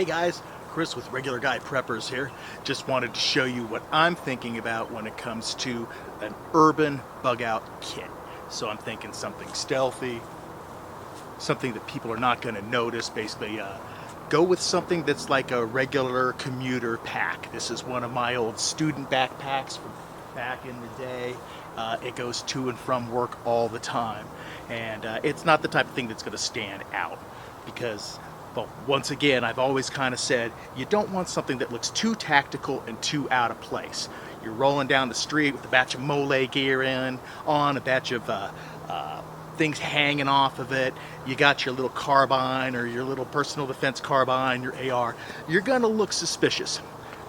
Hey guys, Chris with Regular Guy Preppers here. Just wanted to show you what I'm thinking about when it comes to an urban bug out kit. So I'm thinking something stealthy, something that people are not going to notice. Basically, go with something that's like a regular commuter pack. This is one of my old student backpacks from back in the day. It goes to and from work all the time, and it's not the type of thing that's going to stand out because, well, once again, I've always kind of said you don't want something that looks too tactical and too out of place. You're rolling down the street with a batch of mole gear on, a batch of things hanging off of it. You got your little carbine or your little personal defense carbine, your AR. You're gonna look suspicious.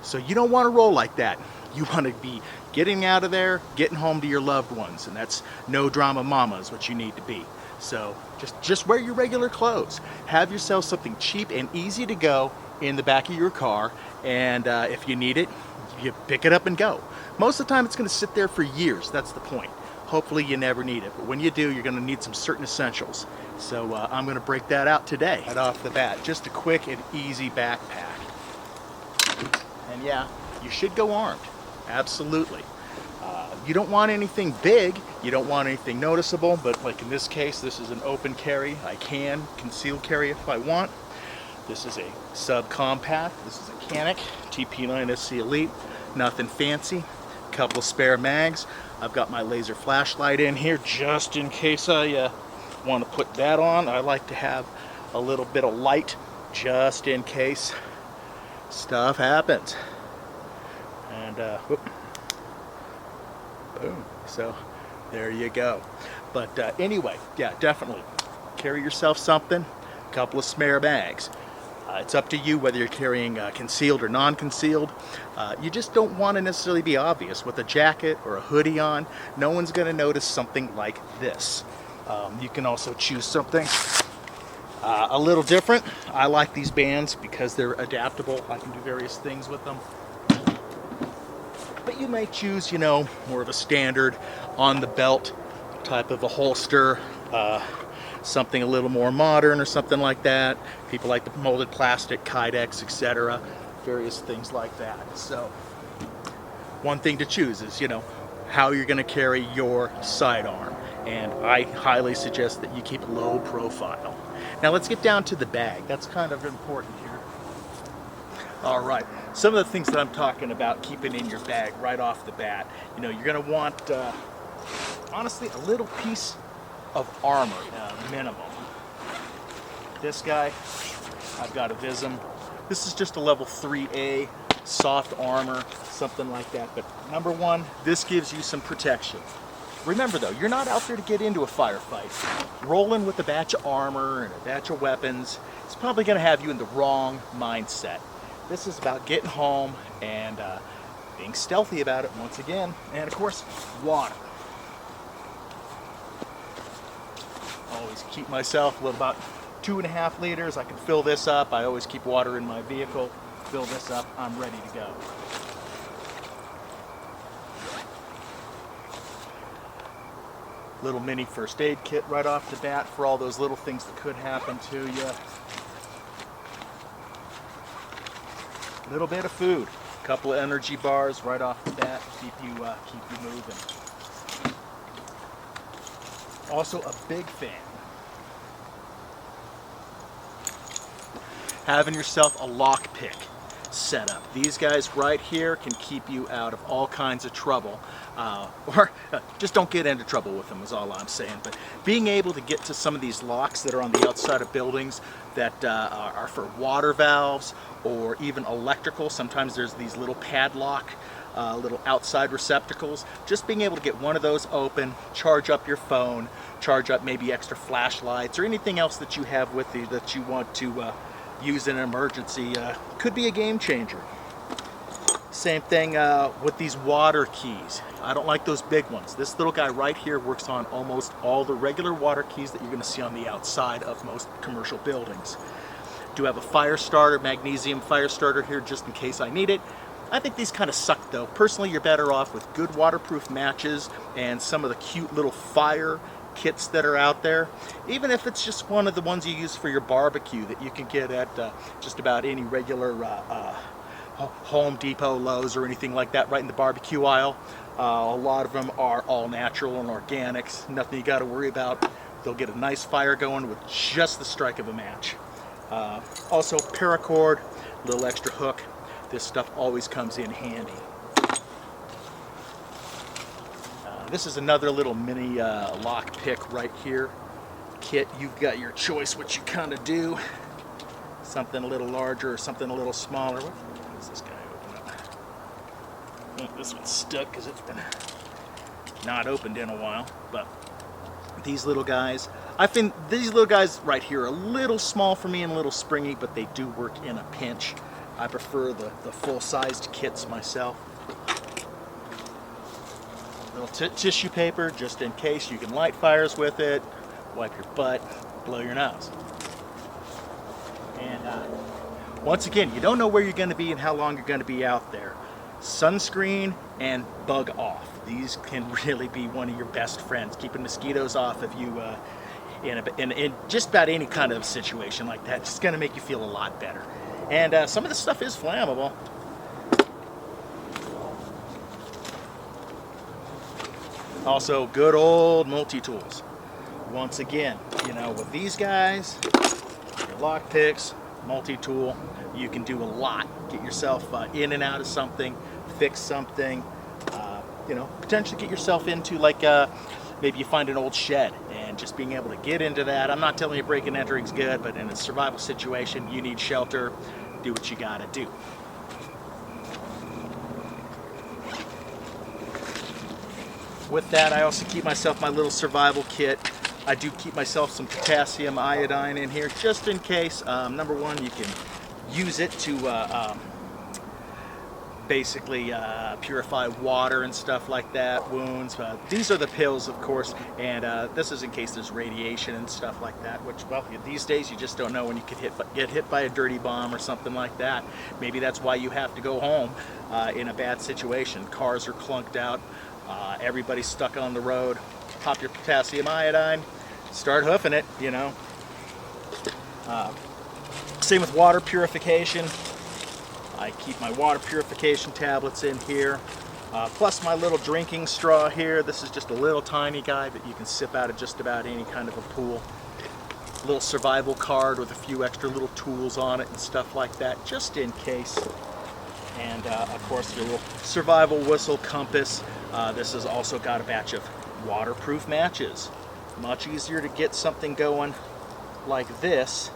So you don't want to roll like that. You want to be getting out of there, getting home to your loved ones, and that's no drama mama is what you need to be. So just wear your regular clothes. Have yourself something cheap and easy to go in the back of your car, and if you need it, you pick it up and go. Most of the time it's going to sit there for years. That's the point. Hopefully you never need it, but when you do, you're going to need some certain essentials. So I'm going to break that out today right off the bat. Just a quick and easy backpack. And yeah, you should go armed. Absolutely. You don't want anything big, you don't want anything noticeable, but like in this case, this is an open carry. I can conceal carry if I want. This is a subcompact. This is a Canik TP9 SC Elite. Nothing fancy. Couple of spare mags. I've got my laser flashlight in here just in case I want to put that on. I like to have a little bit of light just in case stuff happens. And whoop. Boom. So there you go. But anyway, yeah, definitely carry yourself something. A couple of spare bags. It's up to you whether you're carrying concealed or non-concealed. You just don't want to necessarily be obvious with a jacket or a hoodie on. No one's going to notice something like this. You can also choose something a little different. I like these bands because they're adaptable. I can do various things with them. But you may choose, you know, more of a standard on the belt type of a holster, something a little more modern or something like that. People like the molded plastic, Kydex, etc. Various things like that. So one thing to choose is, you know, how you're going to carry your sidearm. And I highly suggest that you keep low profile. Now let's get down to the bag. That's kind of important here. All right, some of the things that I'm talking about keeping in your bag right off the bat. You know, you're going to want, honestly, a little piece of armor, minimum. This guy, I've got a Vism. This is just a level 3A, soft armor, something like that. But number one, this gives you some protection. Remember though, you're not out there to get into a firefight. Rolling with a batch of armor and a batch of weapons, it's probably going to have you in the wrong mindset. This is about getting home and being stealthy about it once again. And of course, water. Always keep myself with about 2.5 liters. I can fill this up. I always keep water in my vehicle. Fill this up. I'm ready to go. Little mini first aid kit right off the bat for all those little things that could happen to you. Little bit of food, a couple of energy bars right off the bat to keep you moving. Also a big fan. Having yourself a lockpick set up. These guys right here can keep you out of all kinds of trouble. Or just don't get into trouble with them is all I'm saying. But being able to get to some of these locks that are on the outside of buildings that are for water valves or even electrical. Sometimes there's these little padlock, little outside receptacles. Just being able to get one of those open, charge up your phone, charge up maybe extra flashlights or anything else that you have with you that you want to use in an emergency could be a game changer. Same thing with these water keys. I don't like those big ones. This little guy right here works on almost all the regular water keys that you're going to see on the outside of most commercial buildings. Do have a fire starter, magnesium fire starter here just in case I need it. I think these kind of suck though. Personally, you're better off with good waterproof matches and some of the cute little fire kits that are out there, even if it's just one of the ones you use for your barbecue that you can get at just about any regular Home Depot, Lowe's, or anything like that, right in the barbecue aisle. A lot of them are all natural and organics, nothing you got to worry about. They'll get a nice fire going with just the strike of a match. Also paracord, little extra hook. This stuff always comes in handy. This is another little mini lock pick right here. Kit, you've got your choice what you kind of do. Something a little larger or something a little smaller. What does this guy open up? Oh, this one's stuck because it's been not opened in a while. But these little guys, I think these little guys right here are a little small for me and a little springy, but they do work in a pinch. I prefer the full-sized kits myself. Little tissue paper just in case you can light fires with it, wipe your butt, blow your nose. And once again, you don't know where you're going to be and how long you're going to be out there. Sunscreen and bug off. These can really be one of your best friends, keeping mosquitoes off of you in just about any kind of situation like that. It's going to make you feel a lot better. And some of this stuff is flammable. Also, good old multi-tools. Once again, you know, with these guys, your lock picks, multi-tool, you can do a lot. Get yourself in and out of something, fix something, you know, potentially get yourself into like maybe you find an old shed and just being able to get into that. I'm not telling you break and entering's good, but in a survival situation, you need shelter, do what you gotta do. With that, I also keep myself my little survival kit. I do keep myself some potassium iodine in here just in case. Number one, you can use it to basically purify water and stuff like that, wounds. These are the pills, of course, and this is in case there's radiation and stuff like that, which, well, these days you just don't know when you could get hit by a dirty bomb or something like that. Maybe that's why you have to go home in a bad situation. Cars are clunked out. Everybody's stuck on the road. Pop your potassium iodine, start hoofing it, you know. Same with water purification. I keep my water purification tablets in here, plus my little drinking straw here. This is just a little tiny guy that you can sip out of just about any kind of a pool. A little survival card with a few extra little tools on it and stuff like that, just in case. And of course, your little survival whistle compass. This has also got a batch of waterproof matches. Much easier to get something going like this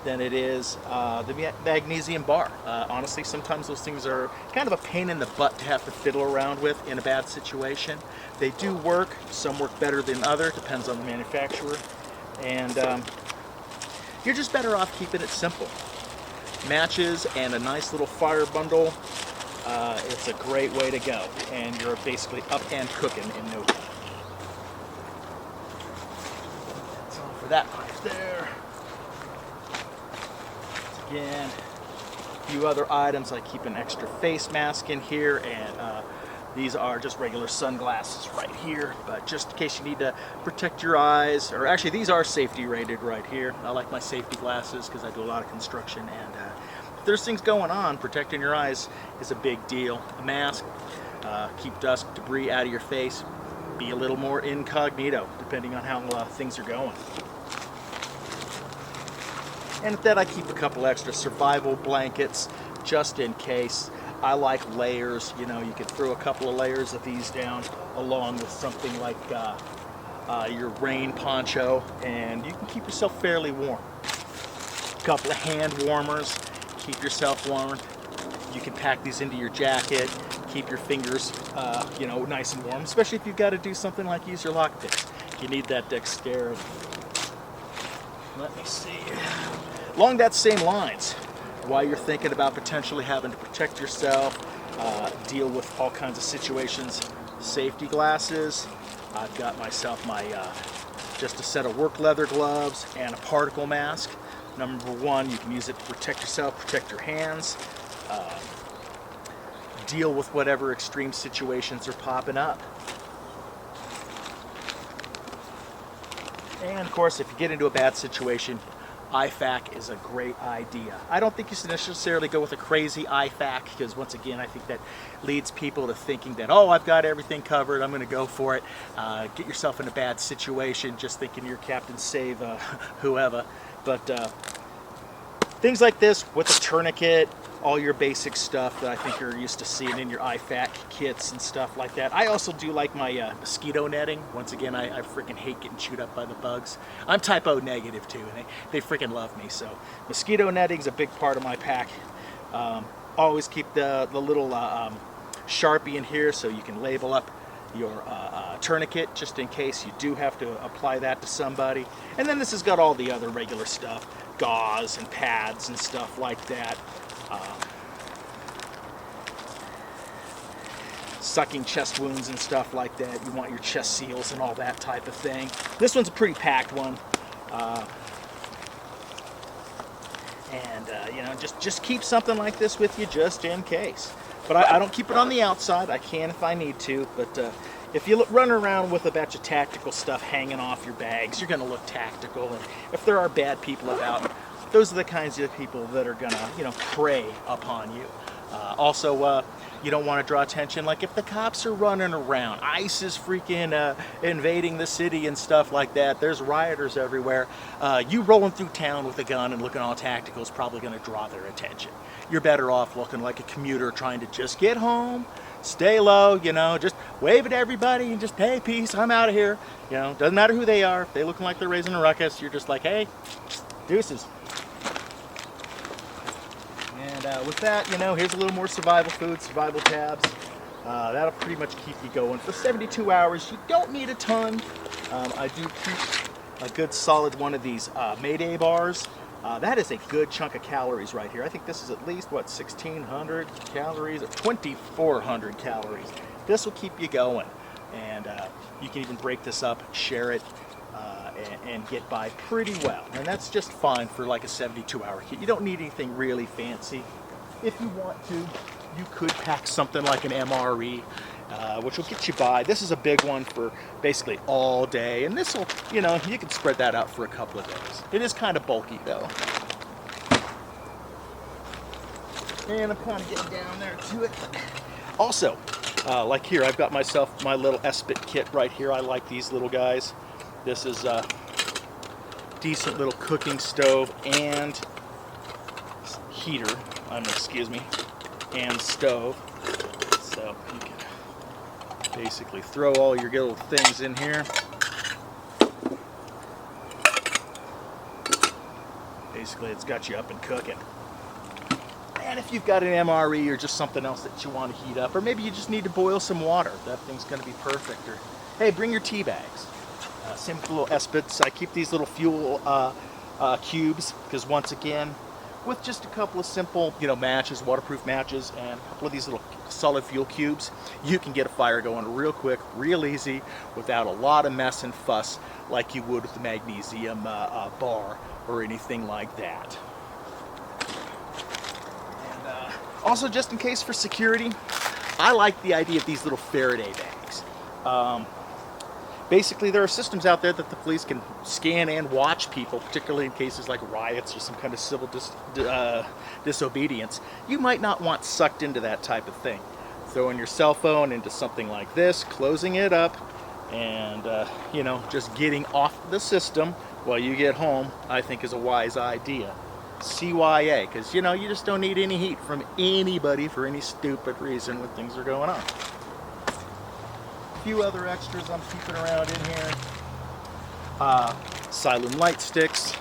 than it is the magnesium bar. Honestly, sometimes those things are kind of a pain in the butt to have to fiddle around with in a bad situation. They do work. Some work better than others. Depends on the manufacturer. And you're just better off keeping it simple. Matches and a nice little fire bundle. It's a great way to go, and you're basically up and cooking in no time. That's all for that pipe there. Again, a few other items. I keep an extra face mask in here, and these are just regular sunglasses right here, but just in case you need to protect your eyes, or actually these are safety rated right here. I like my safety glasses because I do a lot of construction, and if there's things going on, protecting your eyes is a big deal. A mask, keep dust, debris out of your face, be a little more incognito depending on how things are going. And with that, I keep a couple extra survival blankets just in case. I like layers. You know, you could throw a couple of layers of these down along with something like your rain poncho, and you can keep yourself fairly warm. A couple of hand warmers, keep yourself warm. You can pack these into your jacket, keep your fingers, you know, nice and warm, especially if you've got to do something like use your lockpicks. You need that dexterity. Let me see. Along that same lines, while you're thinking about potentially having to protect yourself, deal with all kinds of situations, safety glasses. I've got myself my just a set of work leather gloves and a particle mask. Number one, you can use it to protect yourself, protect your hands, deal with whatever extreme situations are popping up. And of course, if you get into a bad situation, IFAK is a great idea. I don't think you should necessarily go with a crazy IFAK, because once again, I think that leads people to thinking that, oh, I've got everything covered, I'm going to go for it. Get yourself in a bad situation just thinking you're Captain Save whoever. But things like this with a tourniquet, all your basic stuff that I think you're used to seeing in your IFAK kits and stuff like that. I also do like my mosquito netting. Once again, I freaking hate getting chewed up by the bugs. I'm type O negative too, and they freaking love me. So mosquito netting is a big part of my pack. Always keep the little Sharpie in here so you can label up your tourniquet just in case you do have to apply that to somebody. And then this has got all the other regular stuff, gauze and pads and stuff like that. Sucking chest wounds and stuff like that. You want your chest seals and all that type of thing. This one's a pretty packed one. You know, just keep something like this with you just in case. But I don't keep it on the outside. I can if I need to. But if you run around with a batch of tactical stuff hanging off your bags, you're going to look tactical. And if there are bad people about, those are the kinds of people that are going to, you know, prey upon you. Also, you don't want to draw attention. Like if the cops are running around, ICE is freaking invading the city and stuff like that. There's rioters everywhere. You rolling through town with a gun and looking all tactical is probably going to draw their attention. You're better off looking like a commuter trying to just get home, stay low, you know, just wave at everybody and just, hey, peace, I'm out of here. You know, doesn't matter who they are. If they looking like they're raising a ruckus, you're just like, hey, deuces. And with that, you know, here's a little more survival food, survival tabs. That'll pretty much keep you going for 72 hours. You don't need a ton. I do keep a good solid one of these Mayday bars. That is a good chunk of calories right here. I think this is at least, what, 1,600 calories, or 2,400 calories. This will keep you going. And you can even break this up, share it, and get by pretty well. And that's just fine for like a 72-hour kit. You don't need anything really fancy. If you want to, you could pack something like an MRE, which will get you by. This is a big one for basically all day, and this will, you know, you can spread that out for a couple of days. It is kind of bulky though. And I'm kind of getting down there to it. Also, like here, I've got myself my little Espit kit right here. I like these little guys. This is a decent little cooking stove and heater, excuse me, and stove. So you can basically throw all your little things in here. Basically, it's got you up and cooking. And if you've got an MRE or just something else that you want to heat up, or maybe you just need to boil some water, that thing's going to be perfect. Or hey, bring your tea bags. Same with the little Espits. I keep these little fuel cubes because, once again, with just a couple of simple, you know, matches, waterproof matches, and a couple of these little solid fuel cubes, you can get a fire going real quick, real easy, without a lot of mess and fuss like you would with the magnesium bar or anything like that. And also, just in case for security, I like the idea of these little Faraday bags. Basically, there are systems out there that the police can scan and watch people, particularly in cases like riots or some kind of civil disobedience. You might not want sucked into that type of thing. Throwing your cell phone into something like this, closing it up, and, you know, just getting off the system while you get home, I think is a wise idea. CYA, because, you know, you just don't need any heat from anybody for any stupid reason when things are going on. Few other extras I'm keeping around in here. Cylon light sticks,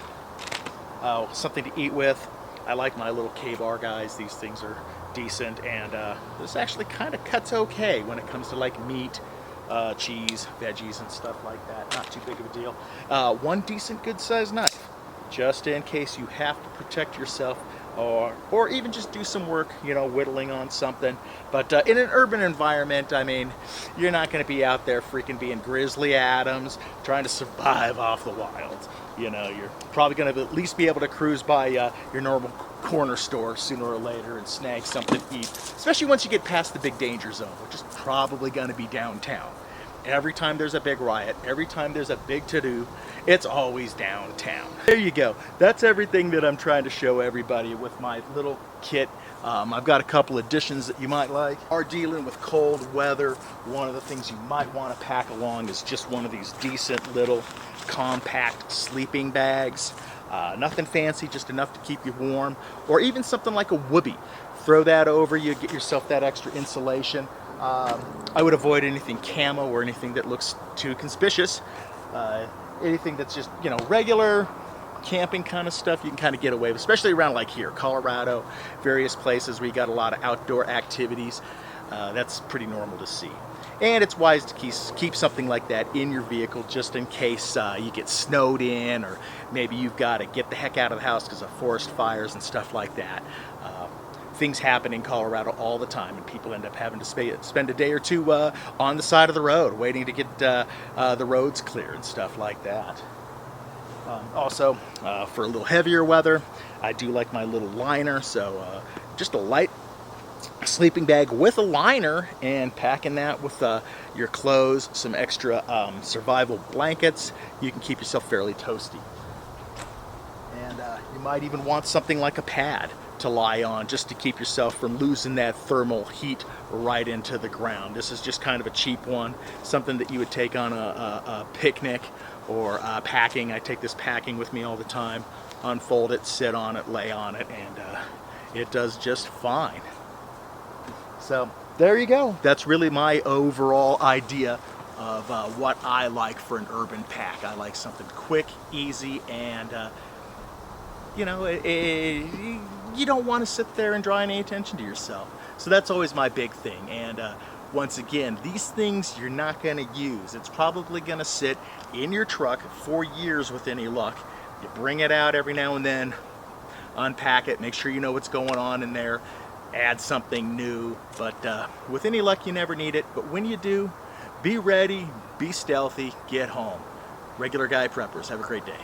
something to eat with. I like my little K-bar guys. These things are decent, and this actually kind of cuts okay when it comes to like meat, cheese, veggies, and stuff like that. Not too big of a deal. One decent good sized knife, just in case you have to protect yourself, or even just do some work, you know, whittling on something. But in an urban environment, I mean, you're not going to be out there freaking being Grizzly Adams trying to survive off the wilds. You know, you're probably going to at least be able to cruise by your normal corner store sooner or later and snag something to eat, especially once you get past the big danger zone, which is probably going to be downtown. every time there's a big riot, every time there's a big to-do, it's always downtown. There you go. That's everything that I'm trying to show everybody with my little kit. I've got a couple additions that you might like. Are dealing with cold weather, one of the things you might want to pack along is just one of these decent little compact sleeping bags. Nothing fancy, just enough to keep you warm, or even something like a whoopee. Throw that over you, get yourself that extra insulation. I would avoid anything camo or anything that looks too conspicuous. Anything that's just, you know, regular camping kind of stuff you can kind of get away with, especially around like here, Colorado, various places where you got a lot of outdoor activities. That's pretty normal to see. And it's wise to keep something like that in your vehicle just in case you get snowed in, or maybe you've got to get the heck out of the house because of forest fires and stuff like that. Things happen in Colorado all the time, and people end up having to spend a day or two on the side of the road waiting to get the roads clear and stuff like that. Also, for a little heavier weather, I do like my little liner, so just a light sleeping bag with a liner, and packing that with your clothes, some extra survival blankets, you can keep yourself fairly toasty. And you might even want something like a pad to lie on just to keep yourself from losing that thermal heat right into the ground. This is just kind of a cheap one, something that you would take on a picnic or packing. I take this packing with me all the time, unfold it, sit on it, lay on it, and it does just fine. So there you go. That's really my overall idea of what I like for an urban pack. I like something quick, easy, and you know, you don't want to sit there and draw any attention to yourself. So that's always my big thing. And once again, these things you're not going to use. It's probably going to sit in your truck for years with any luck. You bring it out every now and then, unpack it, make sure you know what's going on in there, add something new. But with any luck, you never need it. But when you do, be ready, be stealthy, get home. Regular Guy Preppers, have a great day.